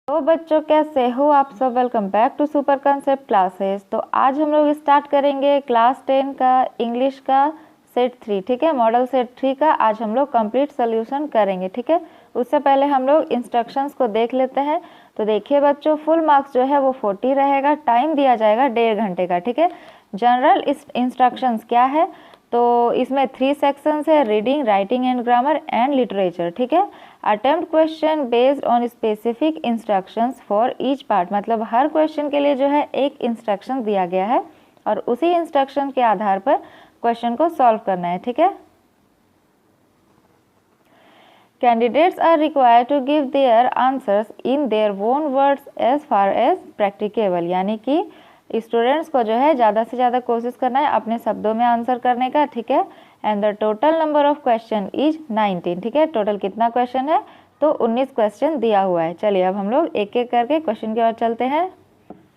तो बच्चों कैसे हो आप सब। Welcome back to super concept classes. तो आज हम लोग स्टार्ट करेंगे क्लास 10 का इंग्लिश का सेट 3। ठीक है, मॉडल सेट 3 का आज हम लोग कंप्लीट सोल्यूशन करेंगे। ठीक है, उससे पहले हम लोग इंस्ट्रक्शंस को देख लेते हैं। तो देखिए बच्चों, फुल मार्क्स जो है वो 40 रहेगा, टाइम दिया जाएगा 1.5 घंटे का। ठीक है, जनरल इंस्ट्रक्शंस क्या है, तो इसमें 3 सेक्शंस है, reading, writing and grammar and literature. ठीक है, attempt question based on specific instructions for each part, मतलब हर क्वेश्चन के लिए जो है एक इंस्ट्रक्शन दिया गया है और उसी इंस्ट्रक्शन के आधार पर क्वेश्चन को सॉल्व करना है। ठीक है, candidates are required to give their answers in their own words as far as practicable, यानी कि स्टूडेंट्स को जो है ज़्यादा से ज़्यादा कोशिश करना है अपने शब्दों में आंसर करने का। ठीक है, and the total number of question is 19। ठीक है, टोटल कितना क्वेश्चन है, तो 19 क्वेश्चन दिया हुआ है। चलिए अब हम लोग एक एक करके क्वेश्चन की ओर चलते हैं।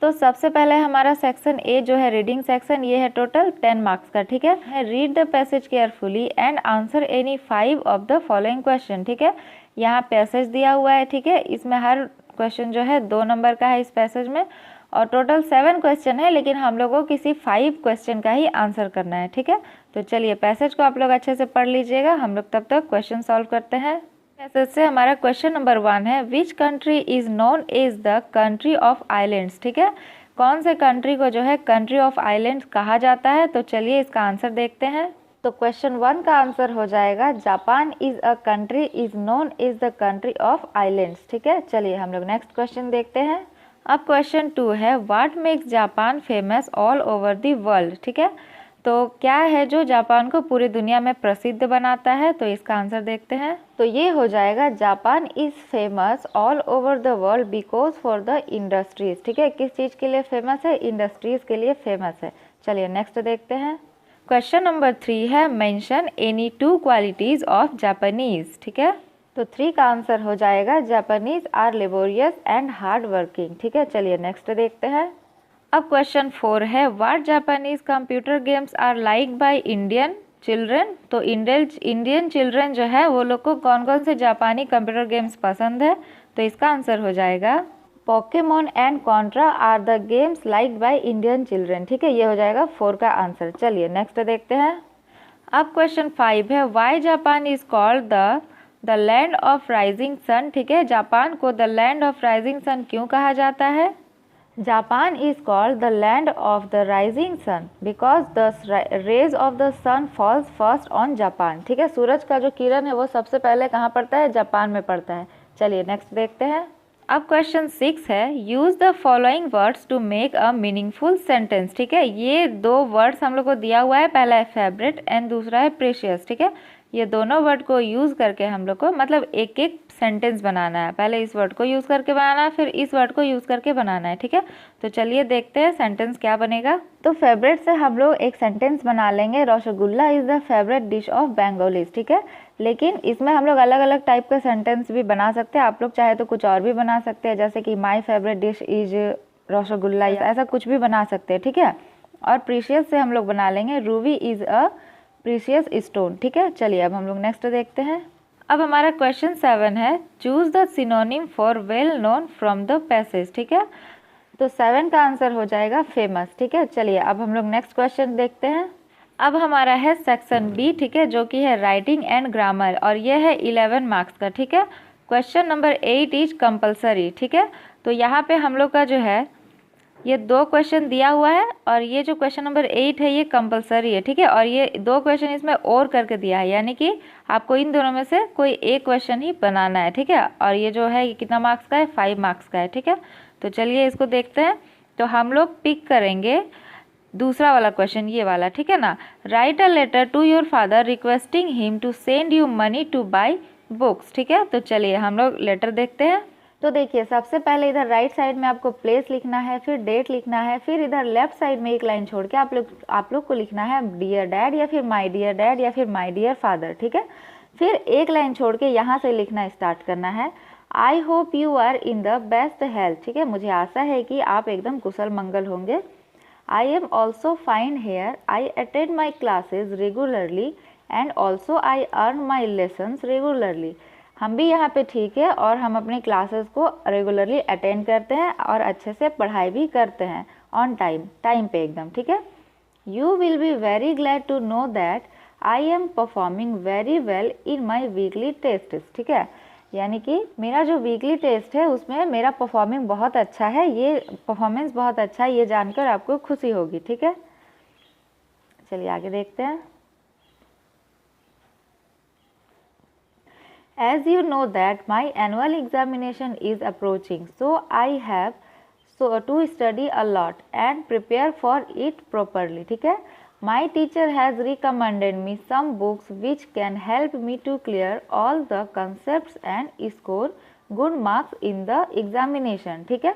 तो सबसे पहले हमारा सेक्शन ए जो है रीडिंग सेक्शन, ये है टोटल 10 मार्क्स का। ठीक है, read the passage carefully and answer any 5 of the following question. ठीक है, यहाँ पैसेज दिया हुआ है। ठीक है, इसमें हर क्वेश्चन जो है 2 नंबर का है इस पैसेज में, और टोटल 7 क्वेश्चन है, लेकिन हम लोगों को किसी 5 क्वेश्चन का ही आंसर करना है। ठीक है, तो चलिए पैसेज को आप लोग अच्छे से पढ़ लीजिएगा, हम लोग तब तक क्वेश्चन सॉल्व करते हैं। पैसेज से हमारा क्वेश्चन नंबर 1 है, which country is known as the country of islands. ठीक है, कौन से कंट्री को जो है कंट्री ऑफ आइलैंड्स कहा जाता है, तो चलिए इसका आंसर देखते हैं। तो क्वेश्चन 1 का आंसर हो जाएगा, Japan is a country is known as the country of islands. ठीक है, चलिए हम लोग नेक्स्ट क्वेश्चन देखते हैं। अब क्वेश्चन 2 है, what makes Japan famous all over the world. ठीक है, तो क्या है जो जापान को पूरी दुनिया में प्रसिद्ध बनाता है, तो इसका आंसर देखते हैं। तो ये हो जाएगा, Japan is famous all over the world because for the industries. ठीक है, किस चीज़ के लिए फेमस है, इंडस्ट्रीज के लिए फेमस है। चलिए नेक्स्ट देखते हैं। क्वेश्चन नंबर 3 है, mention any 2 qualities of Japanese. ठीक है, तो 3 का आंसर हो जाएगा, Japanese are laborious and hard working. ठीक है, चलिए नेक्स्ट देखते हैं। अब क्वेश्चन 4 है, what Japanese computer games are like by Indian children. तो इंडियन चिल्ड्रन जो है वो लोग को कौन कौन से जापानी कंप्यूटर गेम्स पसंद है, तो इसका आंसर हो जाएगा, Pokemon and Contra are the games like by Indian children. ठीक है, ये हो जाएगा 4 का आंसर। चलिए नेक्स्ट देखते हैं। अब क्वेश्चन 5 है, why Japan is called the land of rising sun. ठीक है, जापान को the land of rising sun क्यों कहा जाता है। Japan is called the land of the rising sun because the rays of the sun falls first on Japan. ठीक है, सूरज का जो किरण है वो सबसे पहले कहाँ पड़ता है, जापान में पड़ता है। चलिए नेक्स्ट देखते हैं। अब क्वेश्चन 6 है, use the following words to make a meaningful sentence. ठीक है, ये 2 वर्ड्स हम लोग को दिया हुआ है, पहला है फेवरेट एंड दूसरा है प्रेशियस। ठीक है, ये दोनों वर्ड को यूज़ करके हम लोग को मतलब एक एक सेंटेंस बनाना है। पहले इस वर्ड को यूज़ करके बनाना है, फिर इस वर्ड को यूज़ करके बनाना है। ठीक है, तो चलिए देखते हैं सेंटेंस क्या बनेगा। तो फेवरेट से हम लोग एक सेंटेंस बना लेंगे, rasgulla is the favourite dish of Bengalis. ठीक है, लेकिन इसमें हम लोग अलग अलग टाइप का सेंटेंस भी बना सकते हैं, आप लोग चाहे तो कुछ और भी बना सकते हैं, जैसे कि my favourite dish is rasgulla, ऐसा कुछ भी बना सकते हैं। ठीक है, और प्रीशियस से हम लोग बना लेंगे, Ruby is a precious stone. ठीक है, चलिए अब हम लोग नेक्स्ट देखते हैं। अब हमारा क्वेश्चन 7 है, choose the synonym for well known from the passage. ठीक है, तो 7 का आंसर हो जाएगा फेमस। ठीक है, चलिए अब हम लोग नेक्स्ट क्वेश्चन देखते हैं। अब हमारा है सेक्शन बी। ठीक है, जो कि है राइटिंग एंड ग्रामर, और ये है 11 मार्क्स का। ठीक है, क्वेश्चन नंबर 8 इज कंपल्सरी। ठीक है, तो यहाँ पे हम लोग का जो है ये 2 क्वेश्चन दिया हुआ है, और ये जो क्वेश्चन नंबर 8 है ये कंपलसरी है। ठीक है, और ये 2 क्वेश्चन इसमें और करके दिया है, यानी कि आपको इन दोनों में से कोई एक क्वेश्चन ही बनाना है। ठीक है, और ये जो है ये कितना मार्क्स का है, 5 मार्क्स का है। ठीक है, तो चलिए इसको देखते हैं। तो हम लोग पिक करेंगे दूसरा वाला क्वेश्चन, ये वाला। ठीक है ना, write a letter to your father requesting him to send you money to buy books. ठीक है, तो चलिए हम लोग लेटर देखते हैं। तो देखिए, सबसे पहले इधर राइट साइड में आपको प्लेस लिखना है, फिर डेट लिखना है, फिर इधर लेफ्ट साइड में एक लाइन छोड़ के आप लोग को लिखना है डियर डैड, या फिर माय डियर डैड, या फिर माय डियर फादर। ठीक है, फिर एक लाइन छोड़ के यहाँ से लिखना स्टार्ट करना है, I hope you are in the best health. ठीक है, मुझे आशा है कि आप एकदम कुशल मंगल होंगे। I am also fine here, I attend my classes regularly and also I earn my lessons regularly. हम भी यहाँ पे ठीक है और हम अपनी क्लासेस को रेगुलरली अटेंड करते हैं और अच्छे से पढ़ाई भी करते हैं ऑन टाइम पे एकदम, ठीक है। You will be very glad to know that I am performing very well in my weekly test, ठीक है। यानी कि मेरा जो वीकली टेस्ट है उसमें मेरा परफॉर्मिंग बहुत अच्छा है, ये परफॉर्मेंस बहुत अच्छा है, ये जानकर आपको खुशी होगी, ठीक है। चलिए आगे देखते हैं। As you know that my annual examination is approaching, so I have to study a lot and prepare for it properly, ठीक है। My teacher has recommended me some books which can help me to clear all the concepts and score good marks in the examination, ठीक है।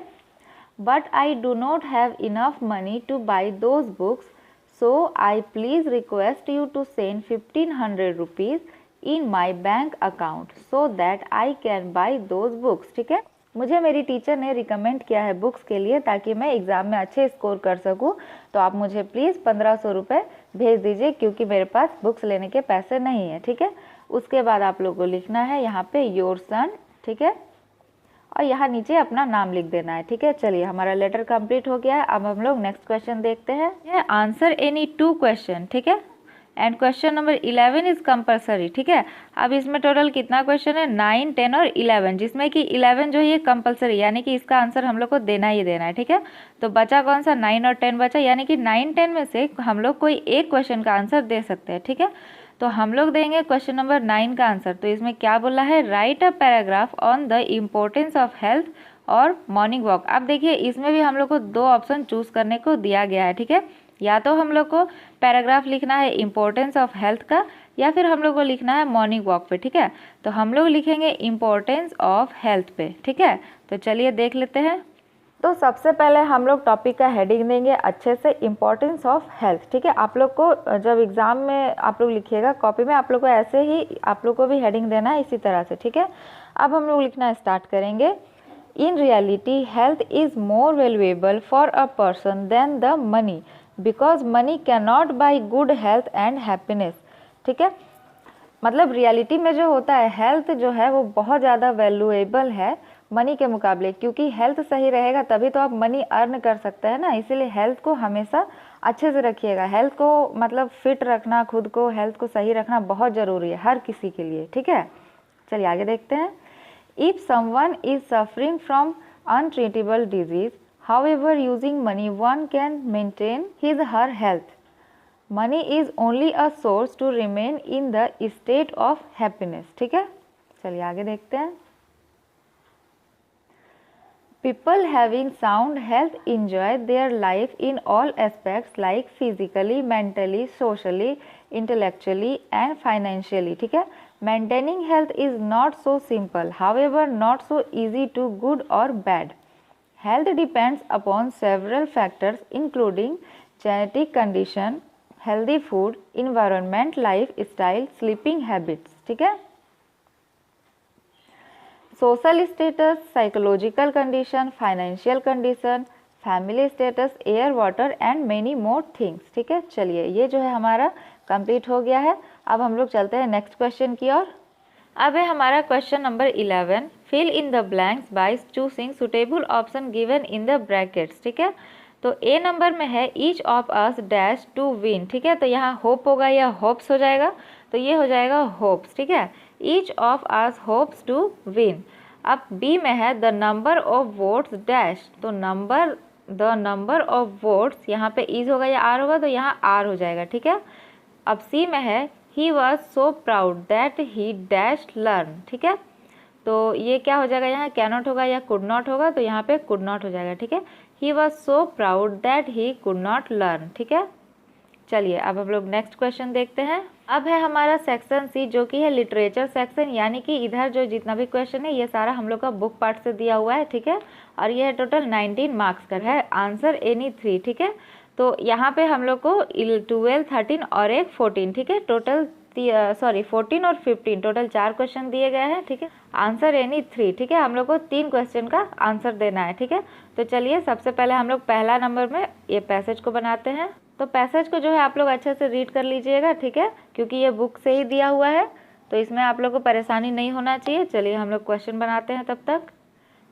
But I do not have enough money to buy those books, so I please request you to send 1500 rupees in my bank account so that I can buy those books, ठीक है। मुझे मेरी teacher ने recommend किया है books के लिए ताकि मैं एग्ज़ाम में अच्छे स्कोर कर सकूं, तो आप मुझे प्लीज़ 1500 रुपये भेज दीजिए क्योंकि मेरे पास बुक्स लेने के पैसे नहीं है, ठीक है। उसके बाद आप लोगों को लिखना है यहाँ पे योर सन, ठीक है, और यहाँ नीचे अपना नाम लिख देना है, ठीक है। चलिए हमारा लेटर कंप्लीट हो गया है। अब हम लोग नेक्स्ट क्वेश्चन देखते हैं। आंसर एनी 2 क्वेश्चन, ठीक है, and question number 11 is compulsory, ठीक है। अब इसमें टोटल कितना क्वेश्चन है, 9, 10 और 11, जिसमें कि 11 जो है ये कंपलसरी, यानी कि इसका आंसर हम लोग को देना ही देना है, ठीक है। तो बचा कौन सा, 9 और 10 बचा, यानी कि 9, 10 में से हम लोग कोई एक क्वेश्चन का आंसर दे सकते हैं, ठीक है। तो हम लोग देंगे क्वेश्चन नंबर 9 का आंसर। तो इसमें क्या बोला है, right a paragraph on the importance of health और मॉर्निंग वॉक। अब देखिए इसमें भी हम लोग को 2 ऑप्शन चूज करने को दिया गया है, ठीक है। या तो हम लोग को पैराग्राफ लिखना है इम्पोर्टेंस ऑफ हेल्थ का, या फिर हम लोग को लिखना है मॉर्निंग वॉक पे, ठीक है। तो हम लोग लिखेंगे इम्पोर्टेंस ऑफ हेल्थ पे, ठीक है। तो चलिए देख लेते हैं। तो सबसे पहले हम लोग टॉपिक का हेडिंग देंगे अच्छे से, इम्पोर्टेंस ऑफ हेल्थ, ठीक है। आप लोग को जब एग्ज़ाम में आप लोग लिखिएगा कॉपी में, आप लोग को ऐसे ही आप लोग को भी हेडिंग देना है इसी तरह से, ठीक है। अब हम लोग लिखना स्टार्ट करेंगे। In reality health is more valuable for a person than the money, because money can not buy good health and happiness, ठीक है। मतलब रियलिटी में जो होता है हेल्थ जो है वो बहुत ज़्यादा वैल्यूएबल है मनी के मुकाबले, क्योंकि हेल्थ सही रहेगा तभी तो आप मनी अर्न कर सकते हैं ना। इसीलिए हेल्थ को हमेशा अच्छे से रखिएगा। हेल्थ को मतलब फिट रखना, खुद को हेल्थ को सही रखना बहुत ज़रूरी है हर किसी के लिए, ठीक है। चलिए आगे देखते हैं। If someone is suffering from untreatable disease, however using money one can maintain his her health. Money is only a source to remain in the state of happiness, ठीक है। चलिए आगे देखते हैं। People having sound health enjoy their life in all aspects like physically, mentally, socially, intellectually and financially, ठीक है। Maintaining health is not so simple, however not so easy to good or bad. Health depends upon several factors including genetic condition, healthy food, environment, lifestyle, sleeping habits, ठीक है। Social status, psychological condition, financial condition, family status, air, water and many more things, ठीक है। चलिए ये जो है हमारा complete हो गया है। अब हम लोग चलते हैं नेक्स्ट क्वेश्चन की ओर। अब है हमारा question number 11, fill in the blanks by choosing suitable option given in the brackets, ठीक है। तो ए नंबर में है each of us dash to win, ठीक है। तो यहाँ होप होगा या होप्स हो जाएगा, तो ये हो जाएगा होप्स, ठीक है। Each of us hopes to win. अब बी में है the number of votes dash, तो द नंबर ऑफ वोट्स, यहाँ पे इज होगा या आर होगा, तो यहाँ आर हो जाएगा, ठीक है। अब सी में है he was so proud that he dash learn, ठीक है। तो ये क्या हो जाएगा, यहाँ कैनॉट होगा या कुड नॉट होगा, तो यहाँ पे कुड नॉट हो जाएगा, ठीक है। He was so proud that he could not learn, ठीक है। चलिए अब हम लोग नेक्स्ट क्वेश्चन देखते हैं। अब है हमारा सेक्शन सी जो कि है लिटरेचर सेक्शन, यानी कि इधर जो जितना भी क्वेश्चन है ये सारा हम लोग का बुक पार्ट से दिया हुआ है, ठीक है। और ये टोटल 19 मार्क्स का है। आंसर एनी 3, ठीक है। तो यहाँ पे हम लोग को 12, 13 और एक 14, ठीक है। टोटल 14 और 15 टोटल 4 क्वेश्चन दिए गए हैं, ठीक है। आंसर एनी 3, ठीक है। हम लोग को 3 क्वेश्चन का आंसर देना है, ठीक है। तो चलिए सबसे पहले हम लोग पहला नंबर में ये पैसेज को बनाते हैं। तो पैसेज को जो है आप लोग अच्छे से रीड कर लीजिएगा, ठीक है, क्योंकि ये बुक से ही दिया हुआ है। तो इसमें आप लोग को परेशानी नहीं होना चाहिए। चलिए हम लोग क्वेश्चन बनाते हैं तब तक।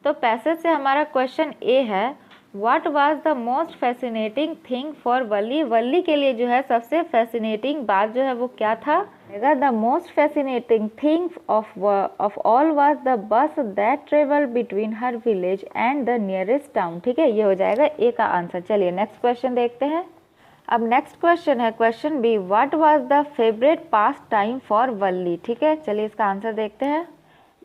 तो पैसेज से हमारा क्वेश्चन ए है, what was the most fascinating thing for Valli. Valli के लिए जो है सबसे फैसिनेटिंग बात जो है वो क्या था? The most fascinating thing of all was the bus that travel between her village and the nearest town. ठीक है, ये हो जाएगा ए का आंसर। चलिए नेक्स्ट क्वेश्चन देखते हैं। अब नेक्स्ट क्वेश्चन है question B, what was the favourite pastime for Valli. ठीक है, चलिए इसका आंसर देखते हैं।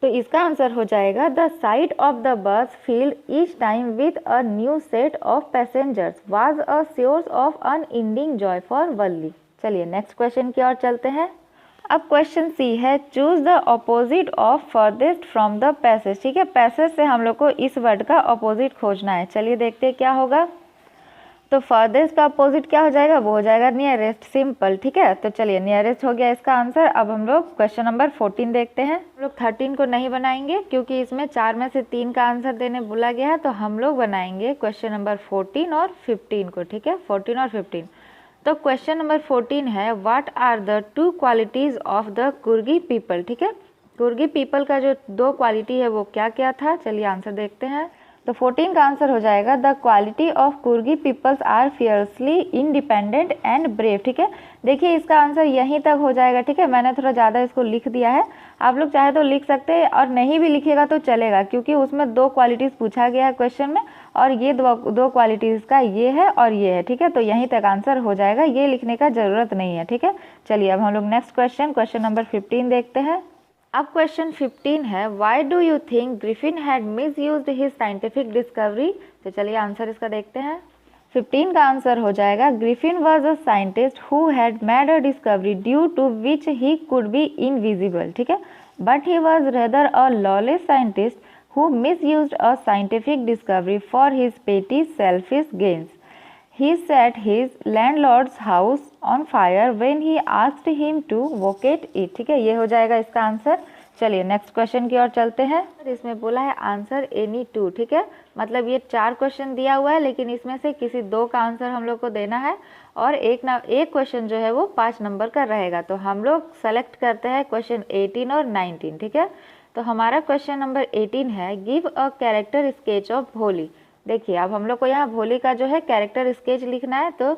तो इसका आंसर हो जाएगा, the sight of the bus filled each time with a new set of passengers was a source of unending joy for Valli. चलिए नेक्स्ट क्वेश्चन की ओर चलते हैं। अब क्वेश्चन सी है, choose the opposite of farthest from the passage. ठीक है, passage से हम लोग को इस वर्ड का ऑपोजिट खोजना है। चलिए देखते हैं क्या होगा। तो फर्देस्ट का अपोजिट क्या हो जाएगा? वो हो जाएगा नियरेस्ट, सिंपल। ठीक है, तो चलिए नियरेस्ट हो गया इसका आंसर। अब हम लोग क्वेश्चन नंबर 14 देखते हैं। हम लोग 13 को नहीं बनाएंगे क्योंकि इसमें 4 में से 3 का आंसर देने बोला गया है, तो हम लोग बनाएंगे क्वेश्चन नंबर 14 और 15 को। ठीक है, 14 और 15। तो क्वेश्चन नंबर 14 है, what are the 2 qualities of the Coorgi people. ठीक है, कुर्गी पीपल का जो 2 क्वालिटी है वो क्या क्या था? चलिए आंसर देखते हैं। तो 14 का आंसर हो जाएगा, the quality of Coorgi peoples are fiercely independent and brave. ठीक है, देखिए इसका आंसर यहीं तक हो जाएगा। ठीक है, मैंने थोड़ा ज़्यादा इसको लिख दिया है, आप लोग चाहे तो लिख सकते हैं और नहीं भी लिखिएगा तो चलेगा, क्योंकि उसमें 2 क्वालिटीज़ पूछा गया है क्वेश्चन में, और ये दो क्वालिटीज़ का ये है और ये है। ठीक है, तो यहीं तक आंसर हो जाएगा, ये लिखने का ज़रूरत नहीं है। ठीक है, चलिए अब हम लोग नेक्स्ट क्वेश्चन नंबर 15 देखते हैं। अब क्वेश्चन 15 है, why do you think Griffin had miss use his scientific discovery. तो चलिए आंसर इसका देखते हैं। 15 का आंसर हो जाएगा, Griffin was a scientist who had made a discovery due to which he could be invisible. ठीक है, but he was rather a lawless scientist who misuse a scientific discovery for his petty selfish gains. He set his landlord's house on fire when he asked him to vacate it। ठीक है, ये हो जाएगा इसका answer. चलिए next question की ओर चलते हैं। इसमें बोला है आंसर एनी 2। ठीक है, मतलब ये 4 क्वेश्चन दिया हुआ है, लेकिन इसमें से किसी 2 का आंसर हम लोग को देना है, और एक क्वेश्चन जो है वो 5 नंबर का रहेगा। तो हम लोग सेलेक्ट करते हैं क्वेश्चन 18 और 19। ठीक है, तो हमारा क्वेश्चन नंबर 18 है, give a character sketch of भोली। देखिए अब हम लोग को यहाँ भोली का जो है कैरेक्टर स्केच लिखना है, तो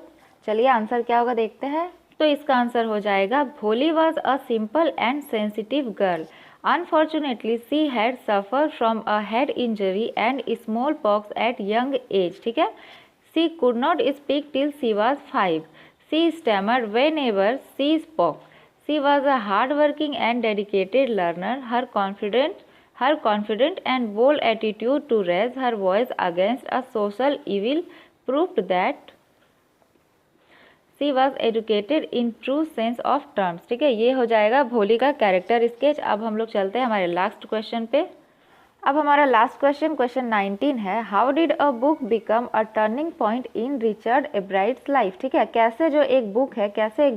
चलिए आंसर क्या होगा देखते हैं। तो इसका आंसर हो जाएगा, Bholi was a simple and sensitive girl. Unfortunately she had suffered from a head injury and smallpox at young age. ठीक है, she could not speak till she was 5। She stammered whenever she spoke. She was a hard working and dedicated learner. Her confident and bold attitude to raise her voice against a social evil proved that she was educated in true sense of terms। ठीक है, ये हो जाएगा भोली का character sketch. अब हम लोग चलते हैं हमारे लास्ट क्वेश्चन पे। अब हमारा लास्ट क्वेश्चन 19 है, how did a book become a turning point in Richard Ebright's life. ठीक है, कैसे एक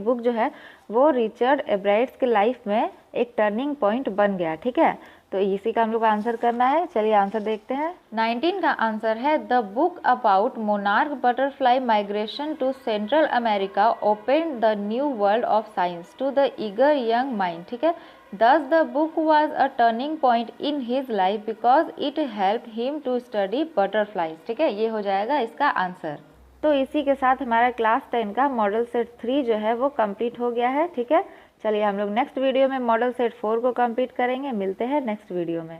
बुक जो है वो रिचर्ड एब्राइट्स के लाइफ में एक टर्निंग पॉइंट बन गया। ठीक है, तो इसी का हम लोग आंसर करना है। चलिए आंसर देखते हैं। 19 का आंसर है, the book about monarch butterfly migration to central America open the new world of science to the eager young mind. ठीक है, thus the book was a turning point in his life because it helped him to study butterflies। ठीक है, ये हो जाएगा इसका answer. तो इसी के साथ हमारा क्लास 10 का मॉडल सेट 3 जो है वो कंप्लीट हो गया है। ठीक है, चलिए हम लोग नेक्स्ट वीडियो में मॉडल सेट 4 को कंप्लीट करेंगे। मिलते हैं नेक्स्ट वीडियो में।